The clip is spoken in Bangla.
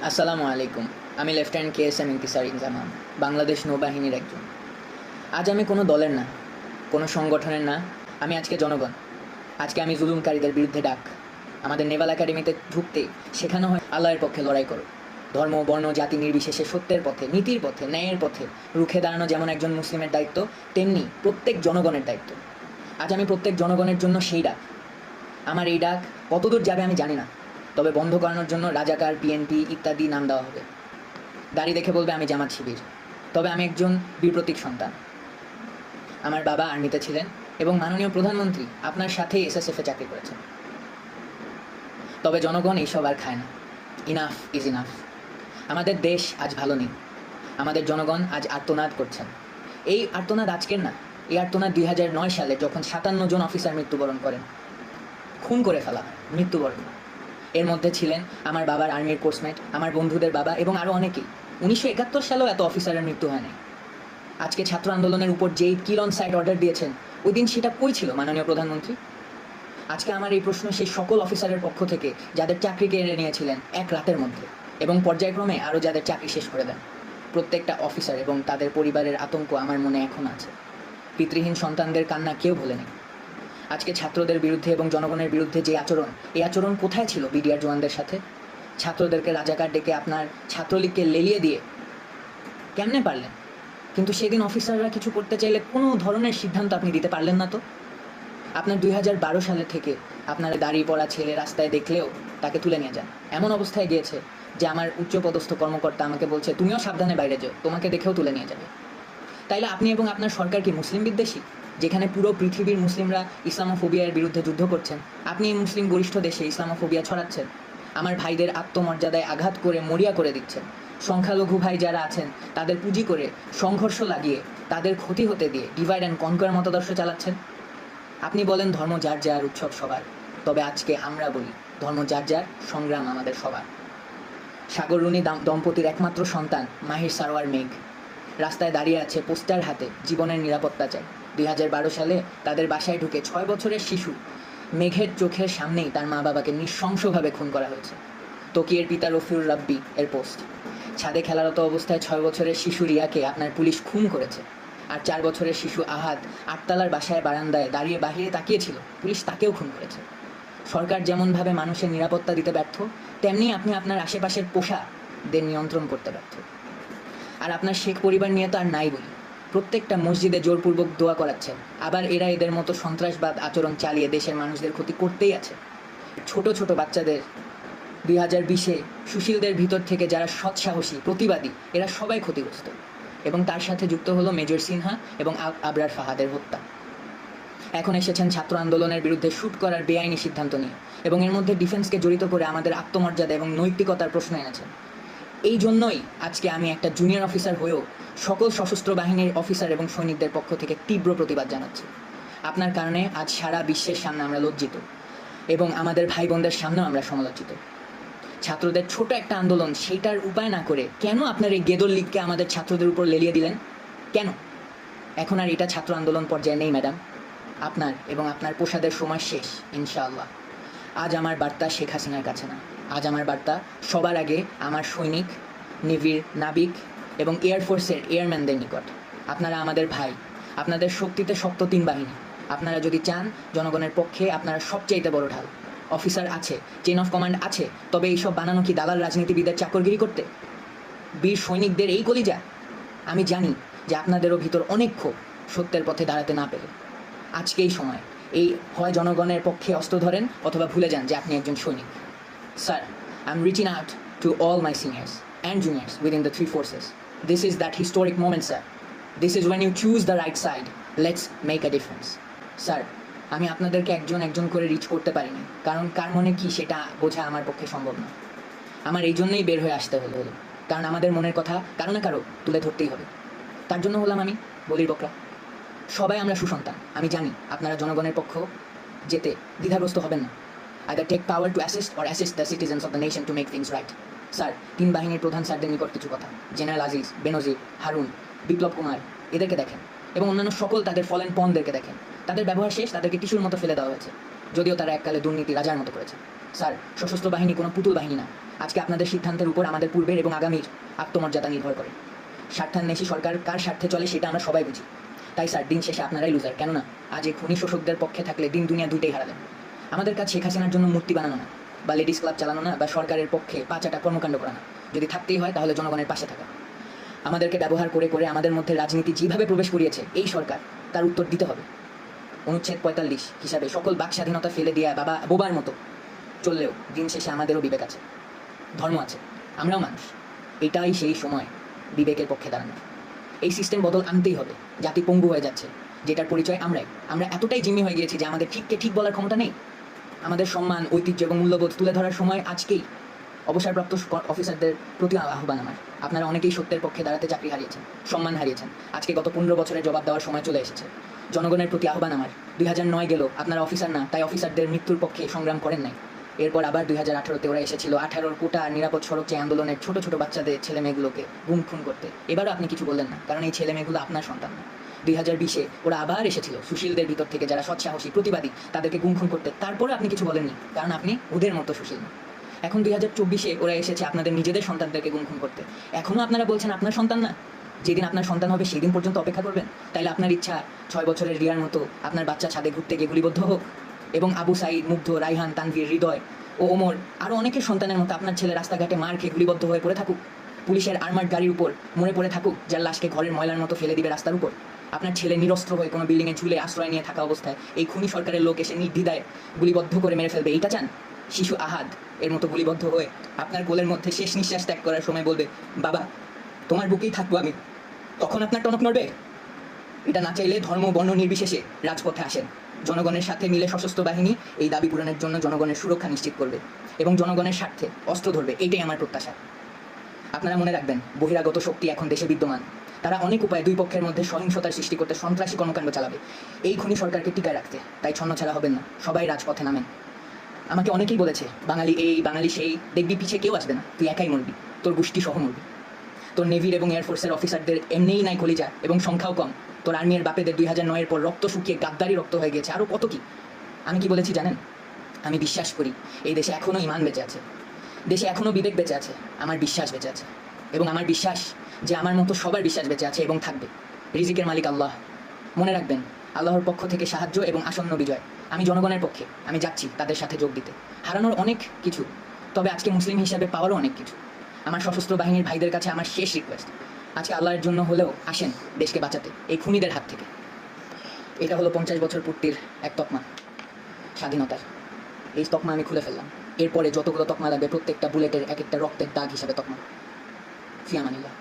আসসালামু আলাইকুম। আমি লেফটেন্যান্ট KSM ইনতিসার ইনজামাম, বাংলাদেশ নৌবাহিনীর একজন। আজ আমি কোনো দলের না, কোনো সংগঠনের না, আমি আজকে জনগণ। আজকে আমি জুলুমকারীদের বিরুদ্ধে ডাক। আমাদের নেভাল একাডেমিতে ঢুকতেই শেখানো হয় আল্লাহর পক্ষে লড়াই করো। ধর্ম, বর্ণ, জাতি নির্বিশেষে সত্যের পথে, নীতির পথে, ন্যায়ের পথে রুখে দাঁড়ানো যেমন একজন মুসলিমের দায়িত্ব, তেমনি প্রত্যেক জনগণের দায়িত্ব। আজ আমি প্রত্যেক জনগণের জন্য সেই ডাক। আমার এই ডাক কতদূর যাবে আমি জানি না, তবে বন্ধ করানোর জন্য রাজাকার, PNP ইত্যাদি নাম দেওয়া হবে। দাড়ি দেখে বলবে আমি জামাত শিবির, তবে আমি একজন বীর প্রতীক সন্তান। আমার বাবা আর্মিতে ছিলেন এবং মাননীয় প্রধানমন্ত্রী আপনার সাথেই SSF-এ চাকরি করেছেন। তবে জনগণ এইসব আর খায় না। Enough is enough. আমাদের দেশ আজ ভালো নেই। আমাদের জনগণ আজ আর্তনাদ করছেন। এই আর্তনাদ আজকের না, এই আর্তনাদ 2009 সালে যখন 57 জন অফিসার মৃত্যুবরণ করেন, খুন করে ফেলা হয়, মৃত্যুবরণ। এর মধ্যে ছিলেন আমার বাবার আর্মির কোর্সমেট, আমার বন্ধুদের বাবা এবং আরও অনেকেই। 1971 সালেও এত অফিসারের মৃত্যু হয়নি। আজকে ছাত্র আন্দোলনের উপর যেই কিল অন সাইট অর্ডার দিয়েছেন, ওই দিন সেটা কই ছিল মাননীয় প্রধানমন্ত্রী? আজকে আমার এই প্রশ্ন সেই সকল অফিসারের পক্ষ থেকে যাদের চাকরি কেড়ে নিয়েছিলেন এক রাতের মধ্যে এবং পর্যায়ক্রমে আরও যাদের চাকরি শেষ করে দেন। প্রত্যেকটা অফিসার এবং তাদের পরিবারের আতঙ্ক আমার মনে এখন আছে। পিতৃহীন সন্তানদের কান্না কেউ ভোলেনি। আজকে ছাত্রদের বিরুদ্ধে এবং জনগণের বিরুদ্ধে যে আচরণ, এই আচরণ কোথায় ছিল বিডিআর জওয়ানদের সাথে? ছাত্রদেরকে রাজাকার ডেকে আপনার ছাত্রলীগকে লেলিয়ে দিয়ে কেমনে পারলেন? কিন্তু সেদিন অফিসাররা কিছু করতে চাইলে কোনো ধরনের সিদ্ধান্ত আপনি দিতে পারলেন না তো। আপনার 2012 সালে থেকে আপনার দাঁড়িয়ে পড়া ছেলে রাস্তায় দেখলেও তাকে তুলে নিয়ে যান। এমন অবস্থায় গিয়েছে যে আমার উচ্চপদস্থ কর্মকর্তা আমাকে বলছে তুমিও সাবধানে বাইরে যাও, তোমাকে দেখেও তুলে নিয়ে যাবে। তাইলে আপনি এবং আপনার সরকার কি মুসলিম বিদ্বেষী? যেখানে পুরো পৃথিবীর মুসলিমরা ইসলামোফোবিয়ার বিরুদ্ধে যুদ্ধ করছেন, আপনি এই মুসলিম গরিষ্ঠ দেশে ইসলামোফোবিয়া ছড়াচ্ছেন। আমার ভাইদের আত্মমর্যাদায় আঘাত করে মরিয়া করে দিচ্ছেন। সংখ্যালঘু ভাই যারা আছেন তাদের পুঁজি করে সংঘর্ষ লাগিয়ে তাদের ক্ষতি হতে দিয়ে ডিভাইড অ্যান্ড কনকোয়ার মতাদর্শ চালাচ্ছেন। আপনি বলেন ধর্ম যার যার, উৎসব সবার, তবে আজকে আমরা বলি ধর্ম যার যার, সংগ্রাম আমাদের সবার। সাগর রুনি দম্পতির একমাত্র সন্তান মাহির সারোয়ার মেঘ রাস্তায় দাঁড়িয়ে আছে পোস্টার হাতে, জীবনের নিরাপত্তা চাই। 2012 সালে তাদের বাসায় ঢুকে 6 বছরের শিশু মেঘের চোখের সামনেই তার মা বাবাকে নৃশংসভাবে খুন করা হয়েছে। তকিয়ের পিতা রফিউর রাব্বি এর পোস্ট। ছাদে খেলারত অবস্থায় 6 বছরের শিশু রিয়াকে আপনার পুলিশ খুন করেছে। আর 4 বছরের শিশু আহাদ 8তলার বাসায় বারান্দায় দাঁড়িয়ে বাহিরে তাকিয়েছিল, পুলিশ তাকেও খুন করেছে। সরকার যেমনভাবে মানুষের নিরাপত্তা দিতে ব্যর্থ, তেমনি আপনি আপনার আশেপাশের পোষাদের নিয়ন্ত্রণ করতে ব্যর্থ। আর আপনার শেখ পরিবার নিয়ে তো আর নাই বলি। প্রত্যেকটা মসজিদে জোরপূর্বক দোয়া করাচ্ছেন, আবার এরা এদের মতো সন্ত্রাসবাদ আচরণ চালিয়ে দেশের মানুষদের ক্ষতি করতেই আছে। ছোট ছোট বাচ্চাদের 2020-এ সুশীলদের ভিতর থেকে যারা সৎসাহসী প্রতিবাদী, এরা সবাই ক্ষতিগ্রস্ত। এবং তার সাথে যুক্ত হলো মেজর সিনহা এবং আবরার ফাহাদের হত্যা। এখন এসেছেন ছাত্র আন্দোলনের বিরুদ্ধে শ্যুট করার বেআইনি সিদ্ধান্ত নিয়ে এবং এর মধ্যে ডিফেন্সকে জড়িত করে আমাদের আত্মমর্যাদা এবং নৈতিকতার প্রশ্ন এনেছেন। এই জন্যই আজকে আমি একটা জুনিয়র অফিসার হয়েও সকল সশস্ত্র বাহিনীর অফিসার এবং সৈনিকদের পক্ষ থেকে তীব্র প্রতিবাদ জানাচ্ছি। আপনার কারণে আজ সারা বিশ্বের সামনে আমরা লজ্জিত এবং আমাদের ভাই বোনদের সামনেও আমরা সমালোচিত। ছাত্রদের ছোট একটা আন্দোলন, সেইটার উপায় না করে কেন আপনার এই গেদর লীগকে আমাদের ছাত্রদের উপর লেলিয়ে দিলেন? কেন? এখন আর এটা ছাত্র আন্দোলন পর্যায়ে নেই ম্যাডাম। আপনার এবং আপনার পোশাদের সময় শেষ, ইনশাআল্লাহ। আজ আমার বার্তা শেখ হাসিনার কাছে না, আজ আমার বার্তা সবার আগে আমার সৈনিক, নেভির নাবিক এবং এয়ারফোর্সের এয়ারম্যানদের নিকট। আপনারা আমাদের ভাই, আপনাদের শক্তিতে শক্ত 3 বাহিনী। আপনারা যদি চান জনগণের পক্ষে, আপনারা সবচাইতে বড় ঢাল। অফিসার আছে, চেইন অফ কমান্ড আছে, তবে এইসব বানানো কি দালাল রাজনীতিবিদের চাকরগিরি করতে? বীর সৈনিকদের এই কলিজা? আমি জানি যে আপনাদেরও ভিতর অনেক ক্ষোভ, সত্যের পথে দাঁড়াতে না পেরে। আজকেই সময়, এই হয় জনগণের পক্ষে অস্ত্র ধরেন অথবা ভুলে যান যে আপনি একজন সৈনিক। Sir, I am reaching out to all my seniors and juniors within the 3 forces. This is that historic moment, sir. This is when you choose the right side. Let's make a difference. Sir, আমি আপনাদেরকে একজন একজন করে রিচ করতে পারিনি, কারণ কার মনে কি সেটা বোঝা আমার পক্ষে সম্ভব না। আমার এই জন্যই বের হয়ে আসতে হলো, কারণ আমাদের মনের কথা কারো না কারো তুলে ধরতেই হবে। তার জন্য হলাম আমি বলির বকরা। সবাই আমরা সুসন্তান, আমি জানি। আপনারা জনগণের পক্ষ যেতে দ্বিধাগ্রস্ত হবেন না। Either take power to assist the citizens of the nation to make things right. Sir, 3 বাহিনীর প্রধান স্যারদের নিকট কিছু কথা। জেনারেল আজিজ, বেনজির, হারুন, বিপ্লব কুমার, এদেরকে দেখেন এবং অন্যান্য সকল তাদের ফলেন পনদেরকে দেখেন। তাদের ব্যবহার শেষ, তাদেরকে টিস্যুর মতো ফেলে দেওয়া হয়েছে, যদিও তারা এককালে দুর্নীতি রাজার মতো করেছে। স্যার, সশস্ত্র বাহিনী কোনো পুতুল বাহিনী না। আজকে আপনাদের সিদ্ধান্তের উপর আমাদের পূর্বের এবং আগামীর আত্মমর্যাদা নির্ভর করে। স্বার্থান্বেষী সরকার কার স্বার্থে চলে সেটা আমরা সবাই বুঝি। তাই স্যার, দিন শেষে আপনারাই লুজার। কেননা আজ এই খুনি শোষকদের পক্ষে থাকলে দিন দুনিয়া দুইটাই হারালেন। আমাদের কাজ শেখ হাসিনার জন্য মূর্তি বানানো না, বা লেডিস ক্লাব চালানো না, বা সরকারের পক্ষে পাঁচাটা কর্মকাণ্ড করা না। যদি থাকতেই হয় তাহলে জনগণের পাশে থাকা। আমাদেরকে ব্যবহার করে করে আমাদের মধ্যে রাজনীতি যেভাবে প্রবেশ করিয়েছে এই সরকার, তার উত্তর দিতে হবে। অনুচ্ছেদ 45 হিসাবে সকল বাক স্বাধীনতা ফেলে দিয়ে বাবা বোবার মতো চললেও দিন শেষে আমাদেরও বিবেক আছে, ধর্ম আছে, আমরাও মানুষ। এটাই সেই সময় বিবেকের পক্ষে দাঁড়ানো। এই সিস্টেম বদল আনতেই হবে। জাতি পঙ্গু হয়ে যাচ্ছে, যেটার পরিচয় আমরা এতটাই জিম্মি হয়ে গিয়েছি যে আমাদের ঠিককে ঠিক বলার ক্ষমতা নেই। আমাদের সম্মান, ঐতিহ্য এবং মূল্যবোধ তুলে ধরার সময় আজকেই। অবসরপ্রাপ্ত অফিসারদের প্রতি আহ্বান আমার, আপনারা অনেকেই সত্যের পক্ষে দাঁড়াতে চাকরি হারিয়েছেন, সম্মান হারিয়েছেন। আজকে গত 15 বছরের জবাব দেওয়ার সময় চলে এসেছে। জনগণের প্রতি আহ্বান আমার, 2009 গেল, আপনারা অফিসার না, তাই অফিসারদের মৃত্যুর পক্ষে সংগ্রাম করেন নাই। এরপর আবার 2018-তে ওরা এসেছিল 18-র কোটা নিরাপদ সড়ক চেয়ে আন্দোলনের ছোট ছোট বাচ্চাদের ছেলে মেয়েগুলোকে গুম খুন করতে। এবারও আপনি কিছু বললেন না, কারণ এই ছেলে মেয়েগুলো আপনার সন্তান না। 2020-এ ওরা আবার এসেছিল সুশীলদের ভিতর থেকে, যারা সৎসাহসী প্রতিবাদী, তাদেরকে গুম খুন করতে। তারপরে আপনি কিছু বলেননি, কারণ আপনি ওদের মতো সুশীল না। এখন 2024-এ ওরা এসেছে আপনাদের নিজেদের সন্তানদেরকে গুম খুন করতে। এখনও আপনারা বলছেন আপনার সন্তান না। যেদিন আপনার সন্তান হবে সেদিন পর্যন্ত অপেক্ষা করবেন? তাইলে আপনার ইচ্ছা 6 বছরের রিয়ার মতো আপনার বাচ্চা ছাদে ঘুরতে গিয়ে গুলিবদ্ধ হোক, এবং আবু সাইদ, মুগ্ধ, রাইহান, তানভীর, হৃদয় ও ওমর আরও অনেকের সন্তানের মতো আপনার ছেলে রাস্তাঘাটে মার খেয়ে গুলিবদ্ধ হয়ে পড়ে থাকুক, পুলিশের আর্মার্ড গাড়ির উপর মরে পড়ে থাকুক, যার লাশকে ঘরের ময়লার মতো ফেলে দিবে রাস্তার উপর। আপনার ছেলে নিরস্ত্র হয়ে কোনো বিল্ডিংয়ে ঝুলে আশ্রয় নিয়ে থাকা অবস্থায় এই খুনি সরকারের লোক এসে নির্দ্বিধায় গুলিবদ্ধ করে মেরে ফেলবে, এইটা চান? শিশু আহাদ এর মতো গুলিবদ্ধ হয়ে আপনার কোলের মধ্যে শেষ নিঃশ্বাস ত্যাগ করার সময় বলবে, বাবা তোমার বুকেই থাকবো আমি, তখন আপনার টনক নড়বে? এটা না চাইলে ধর্ম বর্ণ নির্বিশেষে রাজপথে আসেন। জনগণের সাথে মিলে সশস্ত্র বাহিনী এই দাবি পূরণের জন্য জনগণের সুরক্ষা নিশ্চিত করবে এবং জনগণের স্বার্থে অস্ত্র ধরবে। এইটাই আমার প্রত্যাশা। আপনারা মনে রাখবেন, বহিরাগত শক্তি এখন দেশে বিদ্যমান। তারা অনেক উপায়ে দুই পক্ষের মধ্যে সহিংসতার সৃষ্টি করতে সন্ত্রাসী কর্মকাণ্ড চালাবে এই খুনি সরকারকে টিকায় রাখতে। তাই ছন্নছাড়া হবেন না, সবাই রাজপথে নামেন। আমাকে অনেকেই বলেছে বাঙালি এই বাঙালি সেই, দেখবি পিছিয়ে কেউ আসবে না, তুই একাই মরবি, তোর গোষ্ঠী সহ মরবি। তোর নেভির এবং এয়ারফোর্সের অফিসারদের এমনিই নাই কলিজা এবং সংখ্যাও কম। তোর আর্মির বাপেদের 2009-এর পর রক্ত শুকিয়ে গাদ্দারি রক্ত হয়ে গেছে, আরও কত কি। আমি কি বলেছি জানেন? আমি বিশ্বাস করি এই দেশে এখনও ইমান বেঁচে আছে, দেশে এখনও বিবেক বেঁচে আছে, আমার বিশ্বাস বেঁচে আছে, এবং আমার বিশ্বাস যে আমার মতো সবার বিশ্বাস বেঁচে আছে এবং থাকবে। রিজিকের মালিক আল্লাহ। মনে রাখবেন, আল্লাহর পক্ষ থেকে সাহায্য এবং আসন্ন বিজয়। আমি জনগণের পক্ষে, আমি যাচ্ছি তাদের সাথে যোগ দিতে। হারানোর অনেক কিছু, তবে আজকে মুসলিম হিসাবে পাওয়ারও অনেক কিছু। আমার সশস্ত্র বাহিনীর ভাইদের কাছে আমার শেষ রিকোয়েস্ট, আজকে আল্লাহর জন্য হলেও আসেন দেশকে বাঁচাতে এই খুনিদের হাত থেকে। এটা হলো 50 বছর পূর্তির এক তকমা স্বাধীনতার। এই তকমা আমি খুলে ফেললাম। এরপরে যতগুলো তকমা লাগবে প্রত্যেকটা বুলেটের এক একটা রক্তের দাগ হিসাবে তকমা। ফি আমানিল্লাহ।